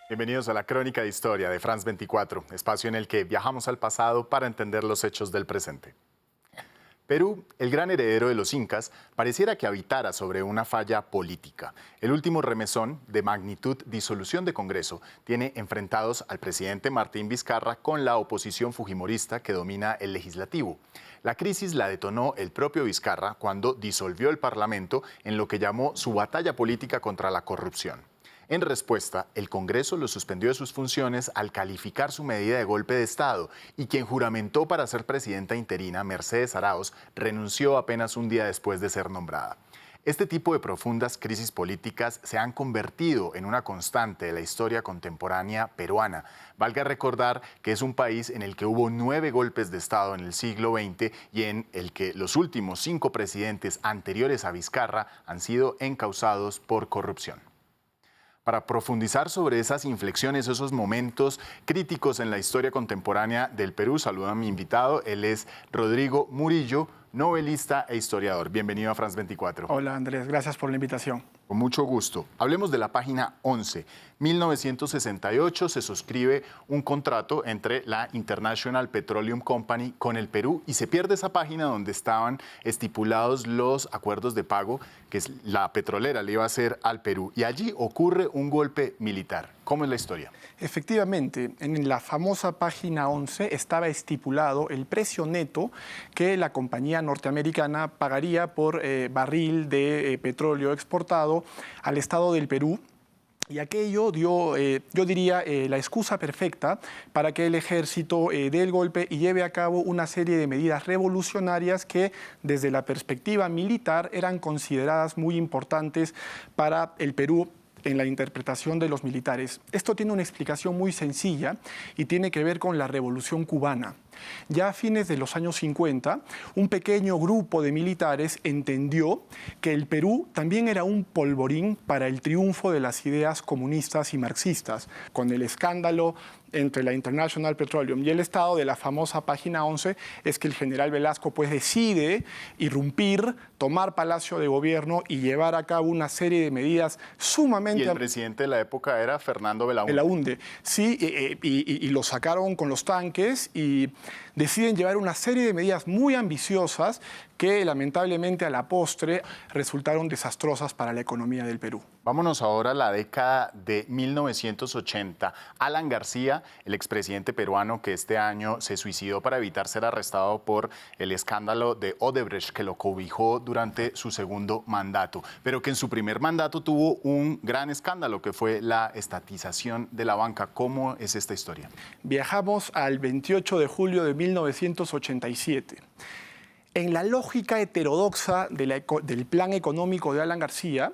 Bienvenidos a la Crónica de Historia de France 24, espacio en el que viajamos al pasado para entender los hechos del presente. Perú, el gran heredero de los incas, pareciera que habitara sobre una falla política. El último remesón, de magnitud disolución de Congreso, tiene enfrentados al presidente Martín Vizcarra con la oposición fujimorista que domina el legislativo. La crisis la detonó el propio Vizcarra cuando disolvió el Parlamento en lo que llamó su batalla política contra la corrupción. En respuesta, el Congreso lo suspendió de sus funciones al calificar su medida de golpe de Estado y quien juramentó para ser presidenta interina, Mercedes Arauz, renunció apenas un día después de ser nombrada. Este tipo de profundas crisis políticas se han convertido en una constante de la historia contemporánea peruana. Valga recordar que es un país en el que hubo 9 golpes de Estado en el siglo XX y en el que los últimos 5 presidentes anteriores a Vizcarra han sido encausados por corrupción. Para profundizar sobre esas inflexiones, esos momentos críticos en la historia contemporánea del Perú, saludo a mi invitado. Él es Rodrigo Murillo, novelista e historiador. Bienvenido a France 24. Hola Andrés, gracias por la invitación. Con mucho gusto. Hablemos de la página 11. 1968 se suscribe un contrato entre la International Petroleum Company con el Perú y se pierde esa página donde estaban estipulados los acuerdos de pago que la petrolera le iba a hacer al Perú. Y allí ocurre un golpe militar. ¿Cómo es la historia? Efectivamente, en la famosa página 11 estaba estipulado el precio neto que la compañía norteamericana pagaría por barril de petróleo exportado al Estado del Perú. Y aquello dio, yo diría, la excusa perfecta para que el ejército dé el golpe y lleve a cabo una serie de medidas revolucionarias que, desde la perspectiva militar, eran consideradas muy importantes para el Perú en la interpretación de los militares. Esto tiene una explicación muy sencilla y tiene que ver con la Revolución Cubana. Ya a fines de los años 50, un pequeño grupo de militares entendió que el Perú también era un polvorín para el triunfo de las ideas comunistas y marxistas. Con el escándalo entre la International Petroleum y el Estado de la famosa página 11 es que el general Velasco pues decide irrumpir, tomar Palacio de Gobierno y llevar a cabo una serie de medidas sumamente... Y el presidente de la época era Fernando Belaúnde. Belaúnde, sí, y lo sacaron con los tanques y deciden llevar una serie de medidas muy ambiciosas que lamentablemente a la postre resultaron desastrosas para la economía del Perú. Vámonos ahora a la década de 1980. Alan García, el expresidente peruano que este año se suicidó para evitar ser arrestado por el escándalo de Odebrecht que lo cobijó durante su segundo mandato, pero que en su primer mandato tuvo un gran escándalo que fue la estatización de la banca. ¿Cómo es esta historia? Viajamos al 28 de julio de 1987. En la lógica heterodoxa del plan económico de Alan García,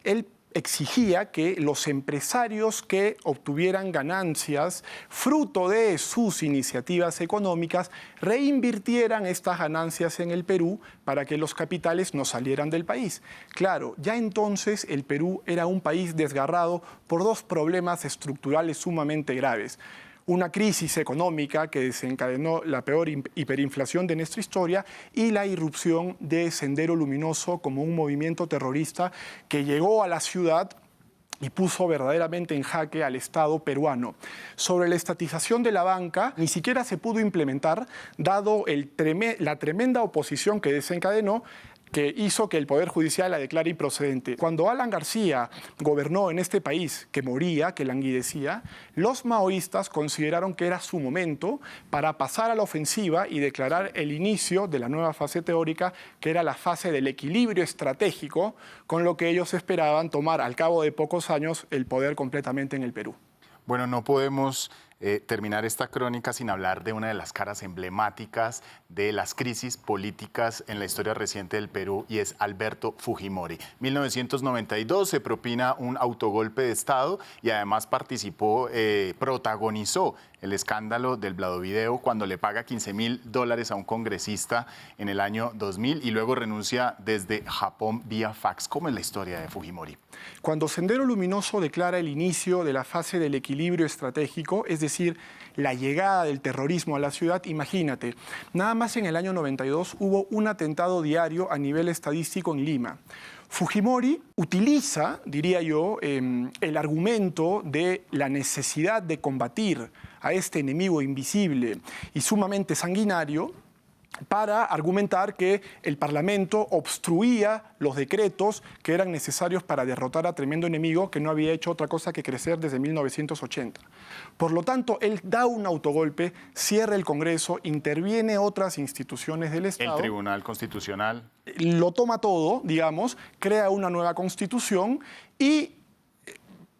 él exigía que los empresarios que obtuvieran ganancias fruto de sus iniciativas económicas reinvirtieran estas ganancias en el Perú para que los capitales no salieran del país. Claro, ya entonces el Perú era un país desgarrado por 2 problemas estructurales sumamente graves. Una crisis económica que desencadenó la peor hiperinflación de nuestra historia y la irrupción de Sendero Luminoso como un movimiento terrorista que llegó a la ciudad y puso verdaderamente en jaque al Estado peruano. Sobre la estatización de la banca, ni siquiera se pudo implementar, dado la tremenda oposición que desencadenó, que hizo que el Poder Judicial la declare improcedente. Cuando Alan García gobernó en este país, que moría, que languidecía, los maoístas consideraron que era su momento para pasar a la ofensiva y declarar el inicio de la nueva fase teórica, que era la fase del equilibrio estratégico, con lo que ellos esperaban tomar al cabo de pocos años el poder completamente en el Perú. Bueno, no podemos terminar esta crónica sin hablar de una de las caras emblemáticas de las crisis políticas en la historia reciente del Perú y es Alberto Fujimori. 1992 se propina un autogolpe de Estado y además participó, protagonizó el escándalo del Vladovideo cuando le paga $15.000 a un congresista en el año 2000 y luego renuncia desde Japón vía fax. ¿Cómo es la historia de Fujimori? Cuando Sendero Luminoso declara el inicio de la fase del equilibrio estratégico, es decir, la llegada del terrorismo a la ciudad, imagínate, nada más en el año 92 hubo un atentado diario a nivel estadístico en Lima. Fujimori utiliza, diría yo, el argumento de la necesidad de combatir a este enemigo invisible y sumamente sanguinario para argumentar que el Parlamento obstruía los decretos que eran necesarios para derrotar a tremendo enemigo que no había hecho otra cosa que crecer desde 1980. Por lo tanto, él da un autogolpe, cierra el Congreso, interviene otras instituciones del Estado. El Tribunal Constitucional. Lo toma todo, digamos, crea una nueva constitución y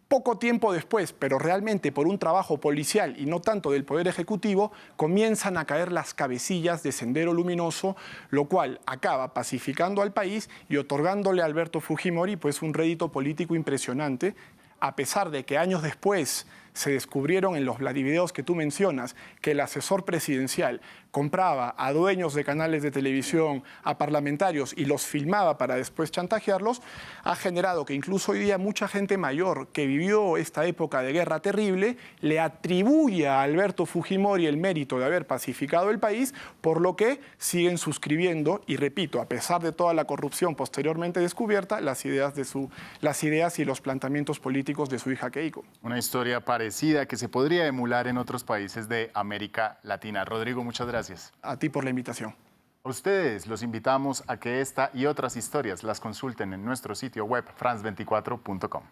poco tiempo después, pero realmente por un trabajo policial y no tanto del Poder Ejecutivo, comienzan a caer las cabecillas de Sendero Luminoso, lo cual acaba pacificando al país y otorgándole a Alberto Fujimori pues, un rédito político impresionante, a pesar de que años después se descubrieron en los Vladivideos que tú mencionas que el asesor presidencial compraba a dueños de canales de televisión, a parlamentarios y los filmaba para después chantajearlos, ha generado que incluso hoy día mucha gente mayor que vivió esta época de guerra terrible le atribuya a Alberto Fujimori el mérito de haber pacificado el país, por lo que siguen suscribiendo y, repito, a pesar de toda la corrupción posteriormente descubierta, las ideas y los planteamientos políticos de su hija Keiko. Una historia parecida que se podría emular en otros países de América Latina. Rodrigo, muchas gracias. A ti por la invitación. A ustedes los invitamos a que esta y otras historias las consulten en nuestro sitio web france24.com.